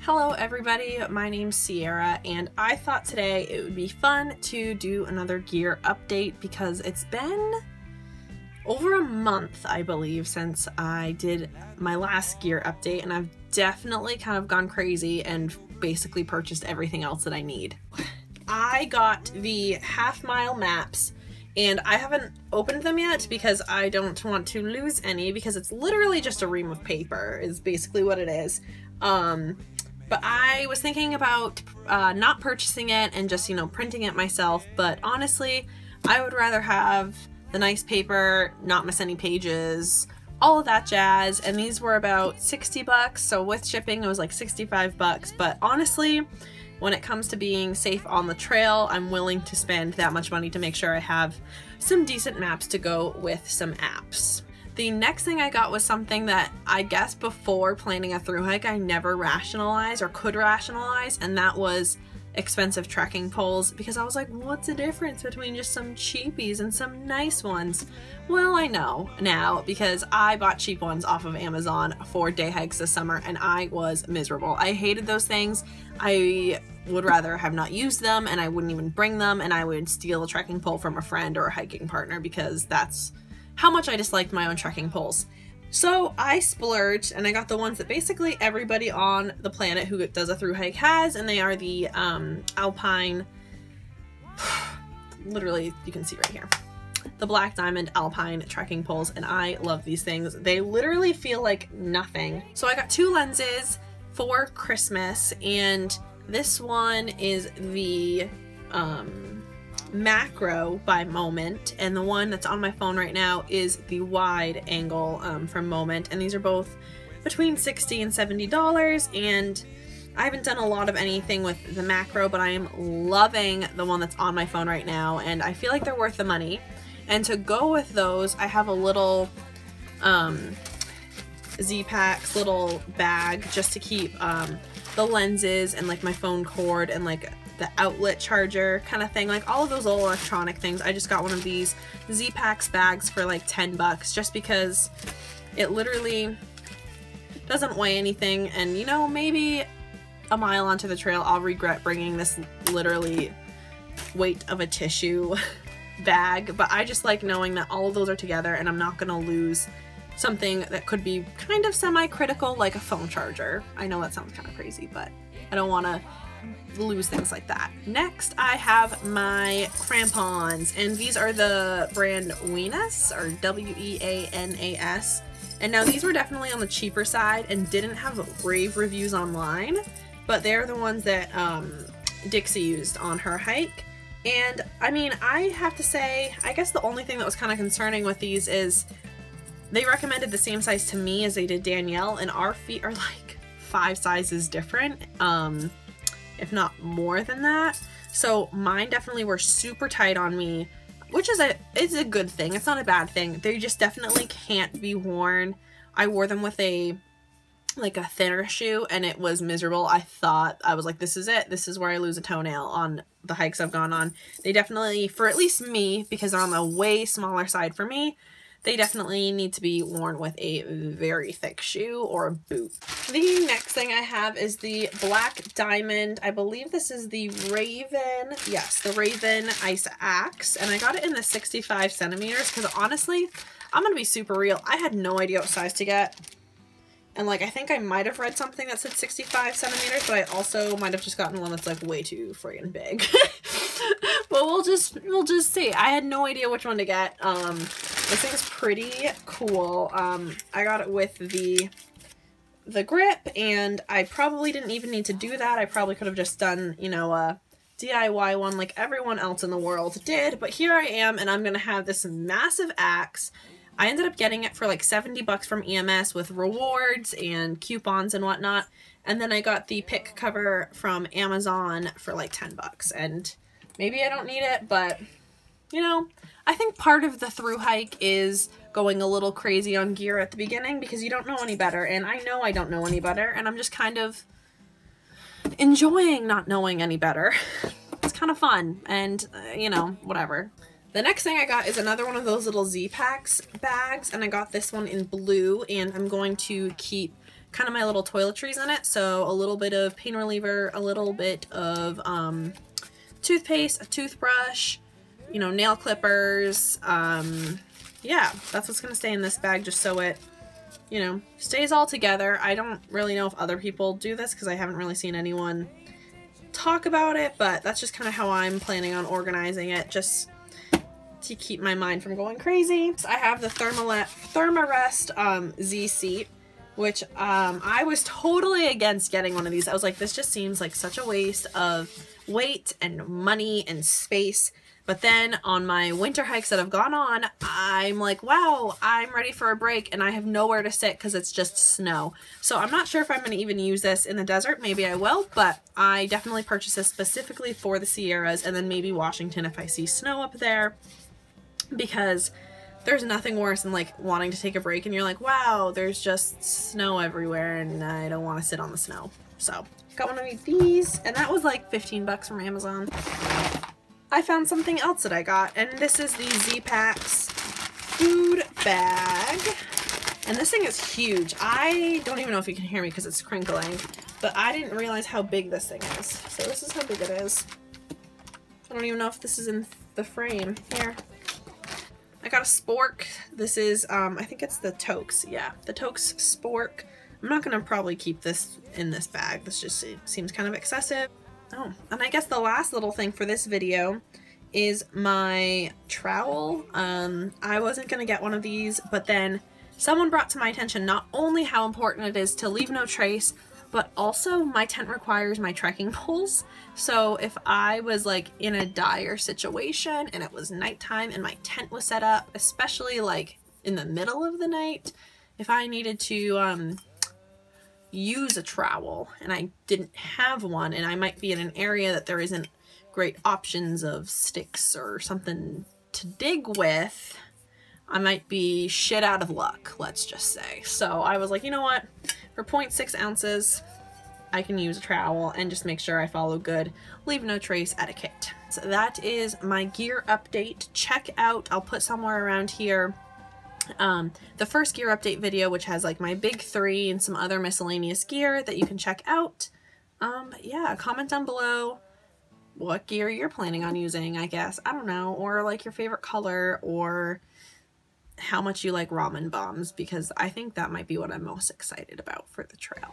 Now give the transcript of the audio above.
Hello everybody, my name's Sierra and I thought today it would be fun to do another gear update because it's been over a month, I believe, since I did my last gear update, and I've definitely kind of gone crazy and basically purchased everything else that I need. I got the half-mile maps and I haven't opened them yet because I don't want to lose any, because it's literally just a ream of paper is basically what it is. But I was thinking about not purchasing it and just, printing it myself, but honestly, I would rather have the nice paper, not miss any pages, all of that jazz, and these were about 60 bucks, so with shipping it was like 65 bucks, but honestly, when it comes to being safe on the trail, I'm willing to spend that much money to make sure I have some decent maps to go with some apps. The next thing I got was something that I guess before planning a thru hike I never rationalized or could rationalize, and that was expensive trekking poles, because I was like, what's the difference between just some cheapies and some nice ones? Well, I know now, because I bought cheap ones off of Amazon for day hikes this summer and I was miserable. I hated those things. I would rather have not used them, and I wouldn't even bring them, and I would steal a trekking pole from a friend or a hiking partner because that's how much I disliked my own trekking poles. So I splurged and I got the ones that basically everybody on the planet who does a thru hike has, and they are the Alpine, literally you can see right here, the Black Diamond Alpine trekking poles, and I love these things. They literally feel like nothing. So I got two lenses for Christmas, and this one is the macro by Moment, and the one that's on my phone right now is the wide angle from Moment, and these are both between $60 and $70, and I haven't done a lot of anything with the macro, but I am loving the one that's on my phone right now, and I feel like they're worth the money. And to go with those, I have a little ZPack little bag just to keep the lenses and like my phone cord and like the outlet charger kind of thing, like all of those little electronic things. I just got one of these ZPack bags for like 10 bucks just because it literally doesn't weigh anything, and maybe a mile onto the trail I'll regret bringing this literally weight of a tissue bag, but I just like knowing that all of those are together and I'm not gonna lose something that could be kind of semi-critical, like a phone charger. I know that sounds kind of crazy, but I don't want to lose things like that. Next, I have my Crampons, and these are the brand Weanas, or W-E-A-N-A-S, and now these were definitely on the cheaper side and didn't have rave reviews online, but they're the ones that Dixie used on her hike. And I mean, I have to say, I guess the only thing that was kind of concerning with these is they recommended the same size to me as they did Danielle, and our feet are like 5 sizes different, if not more than that. So mine definitely were super tight on me, which is a good thing. It's not a bad thing. They just definitely can't be worn. I wore them with a thinner shoe and it was miserable. I was like, this is it. This is where I lose a toenail on the hikes I've gone on. They definitely, for at least me, because they're on the way smaller side for me, they definitely need to be worn with a very thick shoe or a boot. The next thing I have is the Black Diamond. I believe this is the Raven. Yes, the Raven Ice Axe. And I got it in the 65 centimeters because honestly, I'm going to be super real. I had no idea what size to get. And like, I think I might have read something that said 65 centimeters, but I also might have just gotten one that's like way too friggin' big. But we'll just see. I had no idea which one to get. This thing's pretty cool. I got it with the grip, and I probably didn't even need to do that. I probably could have just done, a DIY one like everyone else in the world did, but here I am, and I'm gonna have this massive axe. I ended up getting it for like 70 bucks from EMS with rewards and coupons and whatnot, and then I got the pick cover from Amazon for like 10 bucks, and maybe I don't need it, but I think part of the thru hike is going a little crazy on gear at the beginning because you don't know any better, and I know I don't know any better, and I'm just kind of enjoying not knowing any better. It's kind of fun, and whatever. The next thing I got is another one of those little ZPack bags, and I got this one in blue, and I'm going to keep kind of my little toiletries in it. So a little bit of pain reliever, a little bit of toothpaste, a toothbrush, you know, nail clippers. Yeah, that's what's gonna stay in this bag, just so it, you know, stays all together. I don't really know if other people do this because I haven't really seen anyone talk about it, but that's just kind of how I'm planning on organizing it, just to keep my mind from going crazy. So I have the Thermarest Z seat, which I was totally against getting one of these. I was like, this just seems like such a waste of weight and money and space. But then on my winter hikes that I've gone on, I'm like, wow, I'm ready for a break and I have nowhere to sit because it's just snow. So I'm not sure if I'm going to even use this in the desert. Maybe I will, but I definitely purchased this specifically for the Sierras and then maybe Washington if I see snow up there, because there's nothing worse than like wanting to take a break and you're like, wow, there's just snow everywhere and I don't want to sit on the snow. So got one of these, and that was like 15 bucks from Amazon. I found something else that I got, and this is the ZPack's food bag. And this thing is huge. I don't even know if you can hear me because it's crinkling, but I didn't realize how big this thing is. So this is how big it is. I don't even know if this is in the frame. Here. I got a spork. This is, I think it's the Tokes. Yeah, the Tokes spork. I'm not going to probably keep this in this bag. This just seems kind of excessive. Oh, and I guess the last little thing for this video is my trowel. I wasn't going to get one of these, but then someone brought to my attention not only how important it is to leave no trace, but also my tent requires my trekking poles. So if I was like in a dire situation and it was nighttime and my tent was set up, especially like in the middle of the night, if I needed to use a trowel and I didn't have one and I might be in an area that there isn't great options of sticks or something to dig with, I might be shit out of luck, let's just say. So I was like, you know what, for 0.6 ounces I can use a trowel and just make sure I follow good leave no trace etiquette. So that is my gear update. Check out, I'll put somewhere around here the first gear update video, which has like my big 3 and some other miscellaneous gear that you can check out. Yeah, comment down below what gear you're planning on using, I guess. I don't know, or like your favorite color, or how much you like ramen bombs, because I think that might be what I'm most excited about for the trail.